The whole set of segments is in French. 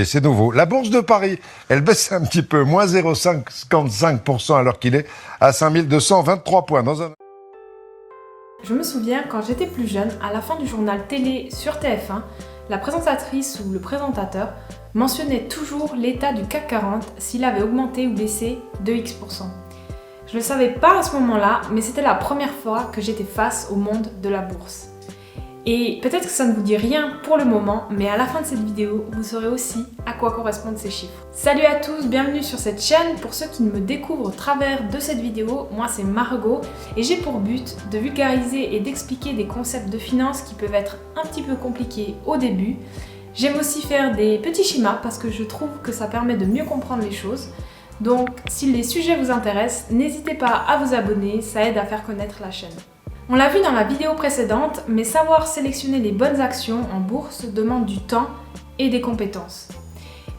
Et c'est nouveau. La bourse de Paris, elle baisse un petit peu, moins 0,55% alors qu'il est à 5223 points. Je me souviens quand j'étais plus jeune, à la fin du journal télé sur TF1, la présentatrice ou le présentateur mentionnait toujours l'état du CAC 40 s'il avait augmenté ou baissé de X%. Je ne le savais pas à ce moment-là, mais c'était la première fois que j'étais face au monde de la bourse. Et peut-être que ça ne vous dit rien pour le moment, mais à la fin de cette vidéo, vous saurez aussi à quoi correspondent ces chiffres. Salut à tous, bienvenue sur cette chaîne. Pour ceux qui me découvrent au travers de cette vidéo, moi c'est Margot et j'ai pour but de vulgariser et d'expliquer des concepts de finance qui peuvent être un petit peu compliqués au début. J'aime aussi faire des petits schémas parce que je trouve que ça permet de mieux comprendre les choses. Donc si les sujets vous intéressent, n'hésitez pas à vous abonner, ça aide à faire connaître la chaîne. On l'a vu dans la vidéo précédente, mais savoir sélectionner les bonnes actions en bourse demande du temps et des compétences.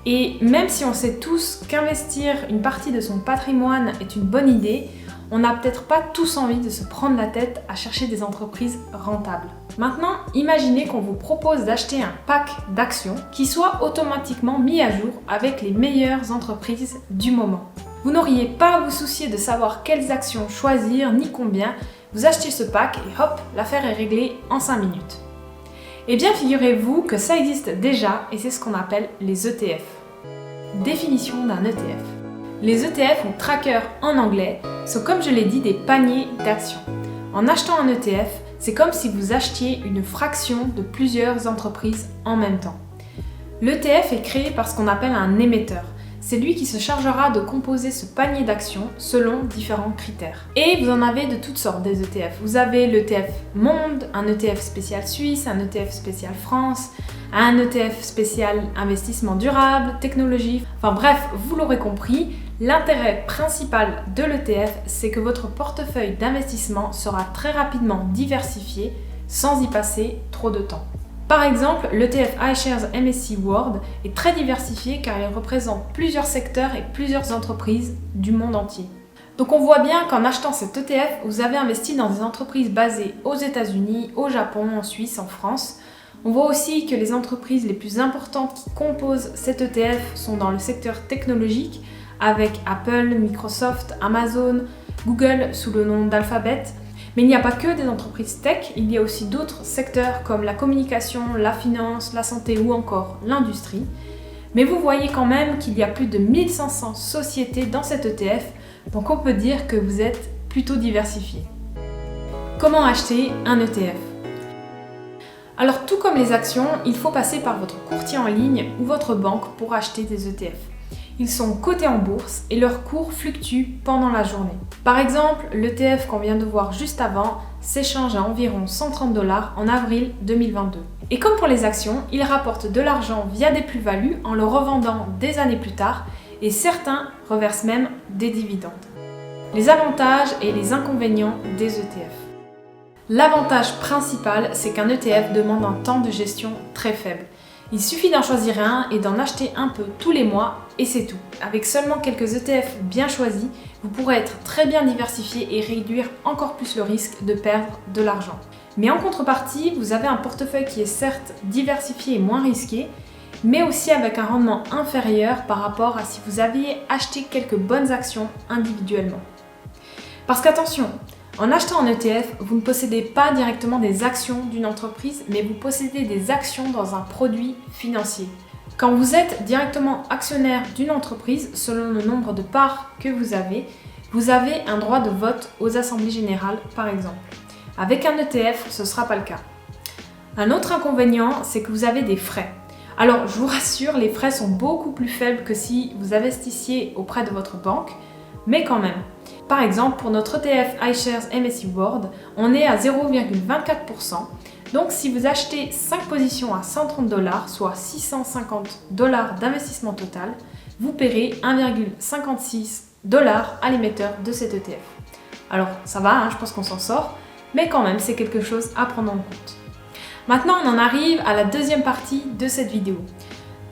Et même si on sait tous qu'investir une partie de son patrimoine est une bonne idée, on n'a peut-être pas tous envie de se prendre la tête à chercher des entreprises rentables. Maintenant, imaginez qu'on vous propose d'acheter un pack d'actions qui soit automatiquement mis à jour avec les meilleures entreprises du moment. Vous n'auriez pas à vous soucier de savoir quelles actions choisir ni combien. Vous achetez ce pack et hop, l'affaire est réglée en 5 minutes. Eh bien, figurez-vous que ça existe déjà et c'est ce qu'on appelle les ETF. Définition d'un ETF. Les ETF ou trackers en anglais sont, comme je l'ai dit, des paniers d'actions. En achetant un ETF, c'est comme si vous achetiez une fraction de plusieurs entreprises en même temps. L'ETF est créé par ce qu'on appelle un émetteur. C'est lui qui se chargera de composer ce panier d'actions selon différents critères. Et vous en avez de toutes sortes des ETF. Vous avez l'ETF Monde, un ETF spécial Suisse, un ETF spécial France, un ETF spécial investissement durable, technologie. Enfin bref, vous l'aurez compris, l'intérêt principal de l'ETF, c'est que votre portefeuille d'investissement sera très rapidement diversifié sans y passer trop de temps. Par exemple, l'ETF iShares MSCI World est très diversifié car il représente plusieurs secteurs et plusieurs entreprises du monde entier. Donc on voit bien qu'en achetant cet ETF, vous avez investi dans des entreprises basées aux États-Unis, au Japon, en Suisse, en France. On voit aussi que les entreprises les plus importantes qui composent cet ETF sont dans le secteur technologique avec Apple, Microsoft, Amazon, Google sous le nom d'Alphabet. Mais il n'y a pas que des entreprises tech, il y a aussi d'autres secteurs comme la communication, la finance, la santé ou encore l'industrie. Mais vous voyez quand même qu'il y a plus de 1500 sociétés dans cet ETF, donc on peut dire que vous êtes plutôt diversifié. Comment acheter un ETF ? Alors tout comme les actions, il faut passer par votre courtier en ligne ou votre banque pour acheter des ETF. Ils sont cotés en bourse et leur cours fluctue pendant la journée. Par exemple, l'ETF qu'on vient de voir juste avant s'échange à environ 130 $ en avril 2022. Et comme pour les actions, ils rapportent de l'argent via des plus-values en le revendant des années plus tard et certains reversent même des dividendes. Les avantages et les inconvénients des ETF. L'avantage principal, c'est qu'un ETF demande un temps de gestion très faible. Il suffit d'en choisir un et d'en acheter un peu tous les mois et c'est tout. Avec seulement quelques ETF bien choisis, vous pourrez être très bien diversifié et réduire encore plus le risque de perdre de l'argent. Mais en contrepartie, vous avez un portefeuille qui est certes diversifié et moins risqué, mais aussi avec un rendement inférieur par rapport à si vous aviez acheté quelques bonnes actions individuellement. Parce qu'attention, en achetant un ETF, vous ne possédez pas directement des actions d'une entreprise, mais vous possédez des actions dans un produit financier. Quand vous êtes directement actionnaire d'une entreprise, selon le nombre de parts que vous avez un droit de vote aux assemblées générales, par exemple. Avec un ETF, ce ne sera pas le cas. Un autre inconvénient, c'est que vous avez des frais. Alors, je vous rassure, les frais sont beaucoup plus faibles que si vous investissiez auprès de votre banque, mais quand même. Par exemple, pour notre ETF iShares MSCI World, on est à 0,24%. Donc si vous achetez 5 positions à 130 $, soit 650 $ d'investissement total, vous paierez 1,56 $ à l'émetteur de cet ETF. Alors ça va, je pense qu'on s'en sort, mais quand même c'est quelque chose à prendre en compte. Maintenant on en arrive à la deuxième partie de cette vidéo.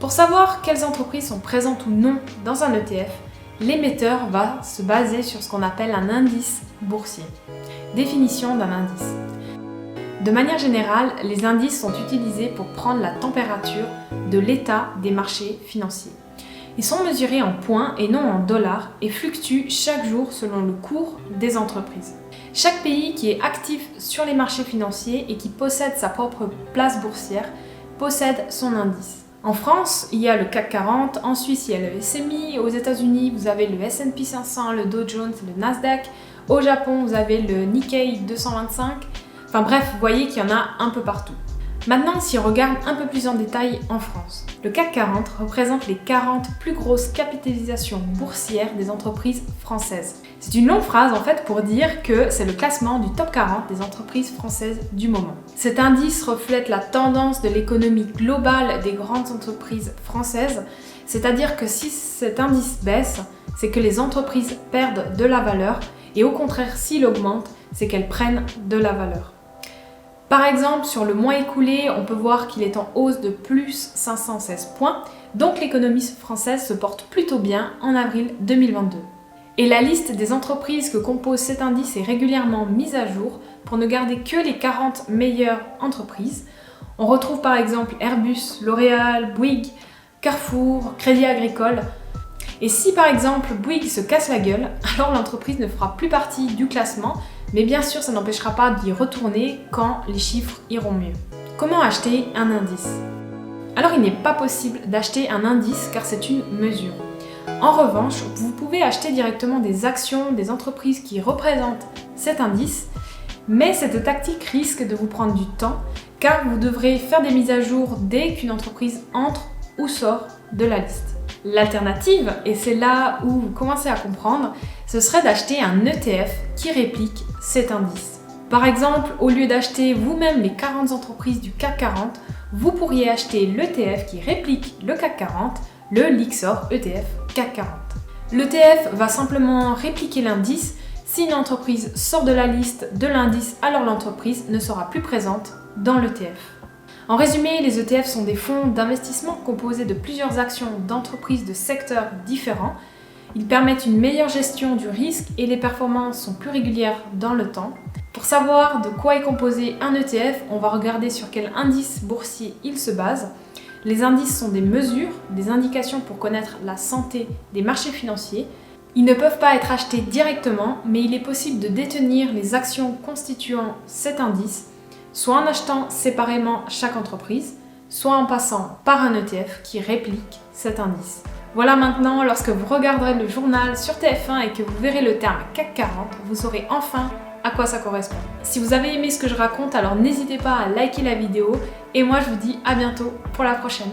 Pour savoir quelles entreprises sont présentes ou non dans un ETF, l'émetteur va se baser sur ce qu'on appelle un indice boursier. Définition d'un indice. De manière générale, les indices sont utilisés pour prendre la température de l'état des marchés financiers. Ils sont mesurés en points et non en dollars et fluctuent chaque jour selon le cours des entreprises. Chaque pays qui est actif sur les marchés financiers et qui possède sa propre place boursière possède son indice. En France, il y a le CAC 40, en Suisse, il y a le SMI, aux États-Unis, vous avez le S&P 500, le Dow Jones, le Nasdaq, au Japon, vous avez le Nikkei 225. Enfin bref, vous voyez qu'il y en a un peu partout. Maintenant, si on regarde un peu plus en détail en France, le CAC 40 représente les 40 plus grosses capitalisations boursières des entreprises françaises. C'est une longue phrase en fait pour dire que c'est le classement du top 40 des entreprises françaises du moment. Cet indice reflète la tendance de l'économie globale des grandes entreprises françaises, c'est-à-dire que si cet indice baisse, c'est que les entreprises perdent de la valeur et au contraire, s'il augmente, c'est qu'elles prennent de la valeur. Par exemple, sur le mois écoulé, on peut voir qu'il est en hausse de plus 516 points, donc l'économie française se porte plutôt bien en avril 2022. Et la liste des entreprises que compose cet indice est régulièrement mise à jour pour ne garder que les 40 meilleures entreprises. On retrouve par exemple Airbus, L'Oréal, Bouygues, Carrefour, Crédit Agricole. Et si par exemple Bouygues se casse la gueule, alors l'entreprise ne fera plus partie du classement, mais bien sûr ça n'empêchera pas d'y retourner quand les chiffres iront mieux. Comment acheter un indice? Alors il n'est pas possible d'acheter un indice car c'est une mesure. En revanche, vous pouvez acheter directement des actions des entreprises qui représentent cet indice, mais cette tactique risque de vous prendre du temps car vous devrez faire des mises à jour dès qu'une entreprise entre ou sort de la liste. L'alternative, et c'est là où vous commencez à comprendre, ce serait d'acheter un ETF qui réplique cet indice. Par exemple, au lieu d'acheter vous-même les 40 entreprises du CAC 40, vous pourriez acheter l'ETF qui réplique le CAC 40, le Lyxor ETF CAC 40. L'ETF va simplement répliquer l'indice. Si une entreprise sort de la liste de l'indice, alors l'entreprise ne sera plus présente dans l'ETF. En résumé, les ETF sont des fonds d'investissement composés de plusieurs actions d'entreprises de secteurs différents. Ils permettent une meilleure gestion du risque et les performances sont plus régulières dans le temps. Pour savoir de quoi est composé un ETF, on va regarder sur quel indice boursier il se base. Les indices sont des mesures, des indications pour connaître la santé des marchés financiers. Ils ne peuvent pas être achetés directement, mais il est possible de détenir les actions constituant cet indice, soit en achetant séparément chaque entreprise, soit en passant par un ETF qui réplique cet indice. Voilà, maintenant, lorsque vous regarderez le journal sur TF1 et que vous verrez le terme CAC 40, vous saurez enfin à quoi ça correspond. Si vous avez aimé ce que je raconte, alors n'hésitez pas à liker la vidéo et moi je vous dis à bientôt pour la prochaine.